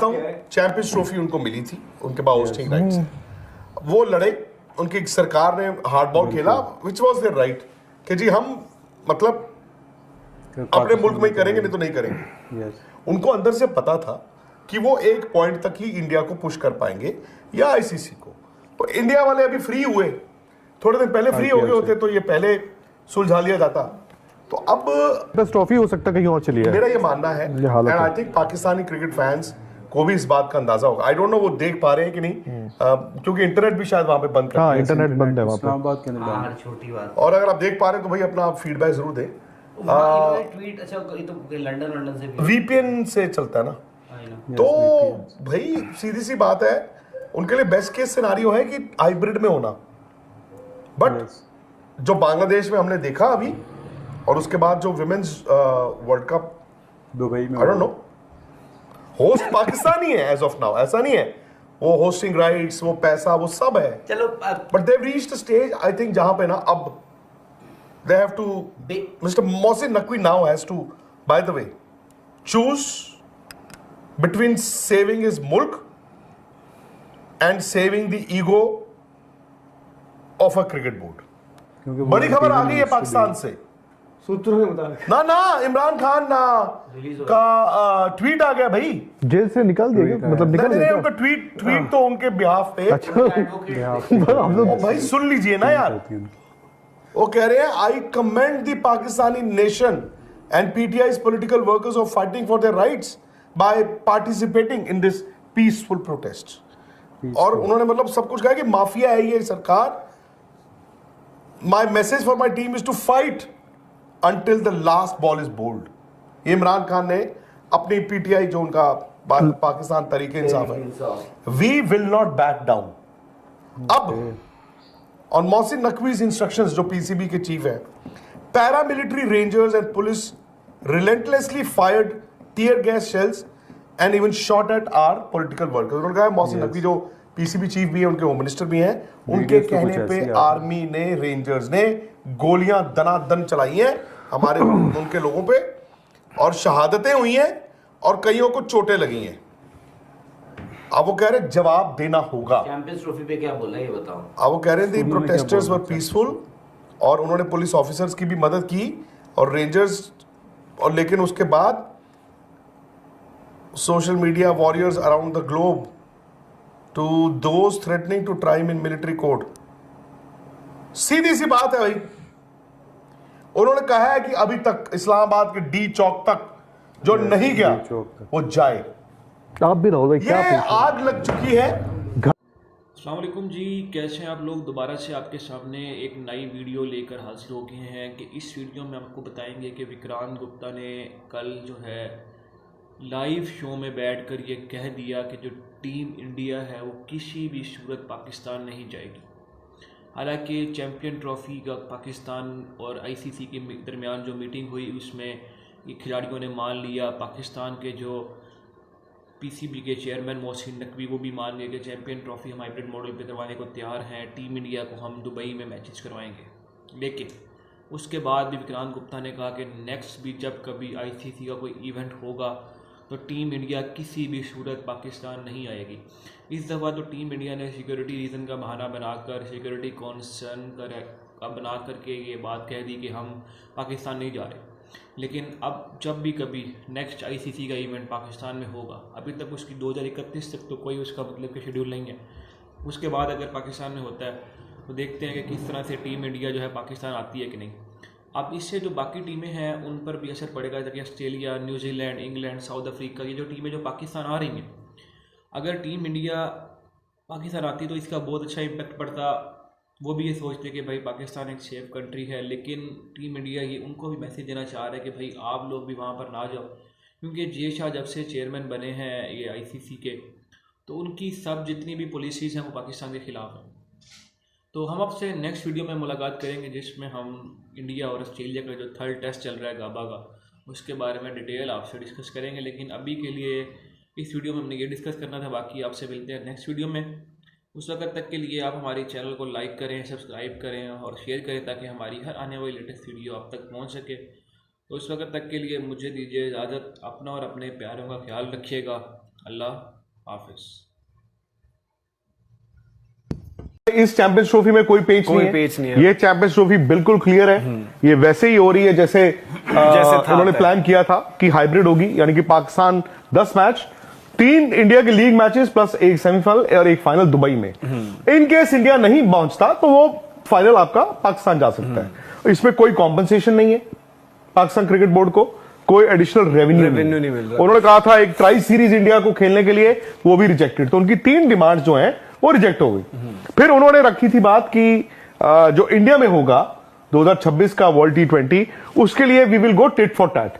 Champions trophy उनको मिली थी, उनके पास होस्टिंग राइट्स है, वो लड़े, उनकी सरकार ने हार्ड बॉल खेला, विच वॉज देयर राइट कि जी हम मतलब अपने मुल्क में ही करेंगे, नहीं तो नहीं करेंगे। उनको अंदर से पता था कि वो एक पॉइंट तक ही इंडिया को पुश कर पाएंगे या आईसीसी को। तो इंडिया वाले अभी फ्री हुए, थोड़े दिन पहले फ्री हो गए होते तो ये पहले सुलझा लिया जाता। तो अब बस ट्रॉफी हो सकता है कहीं और चली है, मेरा ये मानना है। And I think Pakistani cricket fans को भी इस बात का अंदाजा होगा। आई डोंट नो वो देख पा रहे हैं कि नहीं, क्योंकि इंटरनेट भी शायद वहां पे बंद कर दिया है। इंटरनेट बंद है वहां पे। छोटी बात। और अगर आप देख पा रहे हैं तो भाई अपना फीडबैक जरूर दें। ट्वीट अच्छा ये तो लंदन से भी वीपीएन से चलता है ना, तो भाई सीधी सी बात है, उनके लिए बेस्ट केस सिनेरियो है कि हाइब्रिड में होना। बट जो बांग्लादेश में हमने देखा अभी, और उसके बाद जो विमेन्स वर्ल्ड कप दुबई में, I don't know, host Pakistan ही है एज ऑफ नाउ, ऐसा नहीं है वो होस्टिंग राइट्स, वो पैसा, वो सब है। चलो but they have reached a stage I think जहां पे ना अब they have to, Mr. Mohsin Naqvi now has to, by the way, choose between saving his mulk and saving the ego of a cricket board. बड़ी खबर आ गई है पाकिस्तान से, सूत्रों के मुताबिक ना इमरान खान ना का ट्वीट आ गया भाई, जेल से निकल गए, मतलब निकल गए उनका ट्वीट तो उनके बिहाफ पे। हम लोग भाई सुन लीजिए ना यार, वो कह रहे हैं I commend the Pakistani nation and PTI's political workers of fighting for their rights by participating in this peaceful protest। और उन्होंने मतलब सब कुछ कहा कि माफिया है ये सरकार। My message for my team is to fight until the last ball is bowled। ये इमरान खान ने अपनी पीटीआई जो उनका पाकिस्तान तरीके इंसाफ है, we will not back down. अब on Mohsin Naqvi's instructions, जो पीसीबी के चीफ है, paramilitary rangers and police relentlessly fired tear gas shells and even shot at our political workers। उन्होंने कहा मोहसिन नकवी जो पीसीबी चीफ भी है, उनके होम मिनिस्टर भी हैं, उनके कहने पे आर्मी ने, रेंजर्स ने गोलियां दनादन चलाई हैं हमारे उनके लोगों पे, और शहादतें हुई हैं और कईयों को चोटें लगी हैं। अब वो कह रहे जवाब देना होगा। चैंपियंस ट्रॉफी पे क्या बोला ये बताओ। अब वो कह रहे थे प्रोटेस्टर्स वर पीसफुल, और उन्होंने पुलिस ऑफिसर्स की भी मदद की और रेंजर्स, और लेकिन उसके बाद social media warriors around the globe to those threatening to trim in military code. सीधी सी बात है भाई, उन्होंने कहा है कि अभी तक इस्लामाबाद के डी चौक तक जो नहीं गया वो जाए। आप भी रहो भाई, क्या आग लग चुकी है। अस्सलाम वालेकुम जी, कैसे हैं आप लोग। दोबारा से आपके सामने एक नई वीडियो लेकर हाजिर हो गए हैं कि इस वीडियो में आपको बताएंगे कि विक्रांत गुप्ता ने कल जो है लाइव शो में बैठकर ये कह दिया कि जो टीम इंडिया है वो किसी भी सूरत पाकिस्तान नहीं जाएगी। हालांकि चैम्पियन ट्रॉफी का पाकिस्तान और आईसीसी के दरमियान जो मीटिंग हुई उसमें ये खिलाड़ियों ने मान लिया, पाकिस्तान के जो पीसीबी के चेयरमैन मोहसिन नकवी वो भी मान गए कि चैम्पियन ट्रॉफी हम हाइब्रिड मॉडल पे करवाने को तैयार हैं, टीम इंडिया को हम दुबई में मैचेस करवाएंगे। लेकिन उसके बाद भी विक्रांत गुप्ता ने कहा कि नेक्स्ट भी जब कभी आईसीसी का कोई इवेंट होगा तो टीम इंडिया किसी भी सूरत पाकिस्तान नहीं आएगी। इस दफ़ा तो टीम इंडिया ने सिक्योरिटी रीज़न का बहाना बनाकर, सिक्योरिटी कॉन्सर्न का बना करके ये बात कह दी कि हम पाकिस्तान नहीं जा रहे। लेकिन अब जब भी कभी नेक्स्ट आईसीसी का इवेंट पाकिस्तान में होगा, अभी तक उसकी 2031 तक तो कोई उसका मतलब कि शेड्यूल नहीं है, उसके बाद अगर पाकिस्तान में होता है तो देखते हैं कि किस तरह से टीम इंडिया जो है पाकिस्तान आती है कि नहीं। अब इससे जो बाकी टीमें हैं उन पर भी असर पड़ेगा, जैसे Australia, New Zealand, England, south Africa, ये जो टीमें जो पाकिस्तान आ रही हैं, अगर टीम इंडिया पाकिस्तान आती तो इसका बहुत अच्छा इम्पैक्ट पड़ता। वो भी ये सोचते कि भाई पाकिस्तान एक सेफ कंट्री है, लेकिन टीम इंडिया ये उनको भी मैसेज देना चाह रहा है कि भाई आप लोग भी वहाँ पर ना जाओ, क्योंकि जे शाह जब से चेयरमैन बने हैं ये आईसीसी के, तो उनकी सब जितनी भी पॉलिसीज़ हैं वो पाकिस्तान के ख़िलाफ़ हैं। तो हम आपसे नेक्स्ट वीडियो में मुलाकात करेंगे जिसमें हम इंडिया और ऑस्ट्रेलिया का जो थर्ड टेस्ट चल रहा है गाबा का, उसके बारे में डिटेल आपसे डिस्कस करेंगे। लेकिन अभी के लिए इस वीडियो में हमने ये डिस्कस करना था, बाकी आपसे मिलते हैं नेक्स्ट वीडियो में। उस वक्त तक के लिए आप हमारे चैनल को लाइक करें, सब्सक्राइब करें और शेयर करें ताकि हमारी हर आने वाली लेटेस्ट वीडियो आप तक पहुंच सके। तो उस वक्त तक के लिए मुझे दीजिए इजाज़त। अपना और अपने प्यारों का ख्याल रखिएगा। अल्लाह हाफिज। इस चैंपियंस ट्रॉफी में कोई पेच नहीं है। ये चैंपियंस ट्रॉफी बिल्कुल क्लियर है। ये वैसे ही हो रही है जैसे उन्होंने प्लान किया था कि हाइब्रिड होगी, यानी कि पाकिस्तान 10 मैच, 3 इंडिया के लीग मैचेस प्लस एक सेमीफाइनल और एक फाइनल दुबई में। इन केस इंडिया नहीं पहुंचता तो वो फाइनल आपका पाकिस्तान जा सकता है। इसमें कोई कॉम्पनसेशन नहीं है पाकिस्तान क्रिकेट बोर्ड को, कोई एडिशनल रेवेन्यू नहीं मिल रहा। उन्होंने कहा था एक ट्राई सीरीज इंडिया को खेलने के लिए, वो भी रिजेक्टेड। तो उनकी 3 डिमांड जो है वो रिजेक्ट हो गई। फिर उन्होंने रखी थी बात कि जो इंडिया में होगा 2026 का वर्ल्ड T20, उसके लिए we will go tit for tat.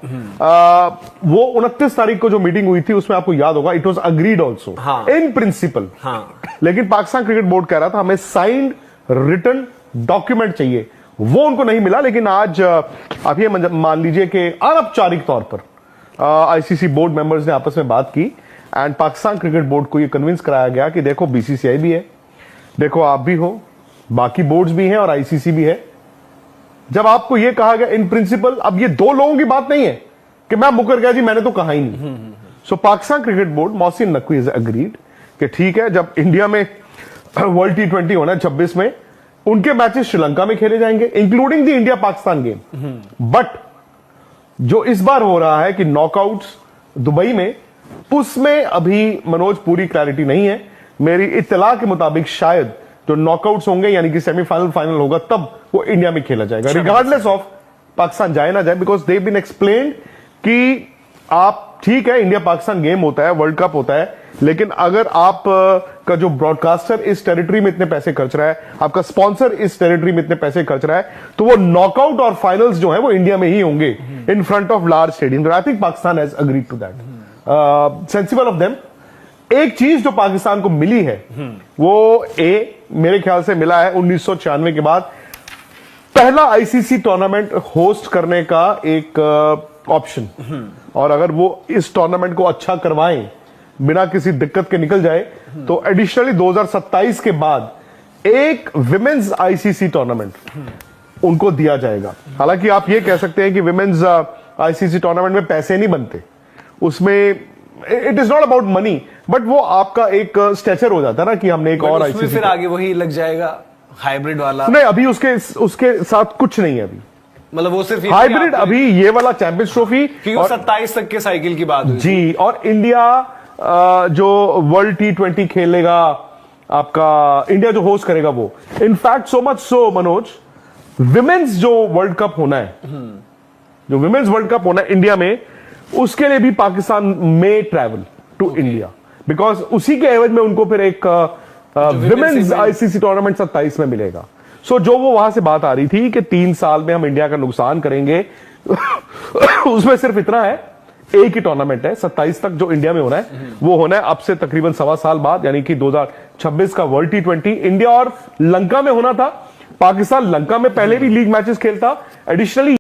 वो 29 तारीख को जो मीटिंग हुई थी उसमें आपको याद होगा, it was agreed also in principle. लेकिन पाकिस्तान क्रिकेट बोर्ड कह रहा था हमें साइंड रिटन डॉक्यूमेंट चाहिए, वो उनको नहीं मिला। लेकिन आज आप ये मान लीजिए कि अनौपचारिक तौर पर आईसीसी बोर्ड मेंबर्स ने आपस में बात की एंड पाकिस्तान क्रिकेट बोर्ड को ये कन्विंस कराया गया कि देखो बीसीसीआई भी है, देखो आप भी हो, बाकी बोर्ड्स भी हैं और आईसीसी भी है। जब आपको ये कहा गया इन प्रिंसिपल, अब ये 2 लोगों की बात नहीं है कि मैं मुकर गया जी मैंने तो कहा ही नहीं। So Pakistan cricket board, Mohsin Naqvi is agreed कि ठीक है, जब इंडिया में वर्ल्ड T20 होना है 26 में, उनके मैचेस श्रीलंका में खेले जाएंगे including the India Pakistan game. But जो इस बार हो रहा है कि नॉकआउट्स दुबई में, उसमें अभी मनोज पूरी क्लैरिटी नहीं है। मेरी इत्तला के मुताबिक शायद जो नॉकआउट्स होंगे यानी कि सेमीफाइनल फाइनल होगा तब वो इंडिया में खेला जाएगा, रिगार्डलेस ऑफ पाकिस्तान जाए ना जाए, बिकॉज दे बीन एक्सप्लेन्ड कि आप ठीक है इंडिया पाकिस्तान गेम होता है, वर्ल्ड कप होता है, लेकिन अगर आप का जो ब्रॉडकास्टर इस टेरिटरी में इतने पैसे खर्च रहा है, आपका स्पॉन्सर इस टेरिटरी में इतने पैसे खर्च रहा है, तो वो नॉकआउट और फाइनल्स जो है वो इंडिया में ही होंगे in front of large stadium. I think Pakistan has agreed to that, sensible of them. एक चीज जो पाकिस्तान को मिली है वो मेरे ख्याल से मिला है 1996 के बाद पहला आईसीसी टूर्नामेंट होस्ट करने का एक ऑप्शन। और अगर वो इस टूर्नामेंट को अच्छा करवाएं, बिना किसी दिक्कत के निकल जाए, तो एडिशनली 2027 के बाद एक विमेन्स आईसीसी टूर्नामेंट उनको दिया जाएगा। हालांकि आप ये कह सकते हैं कि विमेन्स आईसीसी टूर्नामेंट में पैसे नहीं बनते, उसमें it is not about money, but वो आपका एक स्टेचर हो जाता है ना कि हमने एक और आईसीसी, फिर आगे वही लग जाएगा हाइब्रिड वाला। नहीं, अभी उसके साथ कुछ नहीं है अभी, मतलब वो सिर्फ हाइब्रिड अभी ये वाला चैंपियंस ट्रॉफी 27 तक के साइकिल की बात हुई जी। और इंडिया जो वर्ल्ड T20 खेलेगा, आपका इंडिया जो होस्ट करेगा वो, in fact so much so Manoj, women's जो वर्ल्ड कप होना है, जो विमेन्स वर्ल्ड कप होना है इंडिया में, उसके लिए भी पाकिस्तान में ट्रैवल टू इंडिया, बिकॉज उसी के एवज में उनको फिर एक विमेन्स आईसीसी टूर्नामेंट 27 में मिलेगा। सो जो वो वहां से बात आ रही थी कि 3 साल में हम इंडिया का नुकसान करेंगे उसमें सिर्फ इतना है, एक ही टूर्नामेंट है 27 तक जो इंडिया में होना है, वो होना है अब से तकरीबन 1.25 साल बाद, यानी कि 2026 का वर्ल्ड T20 इंडिया और लंका में होना था। पाकिस्तान लंका में पहले भी लीग मैचेस खेलता, एडिशनली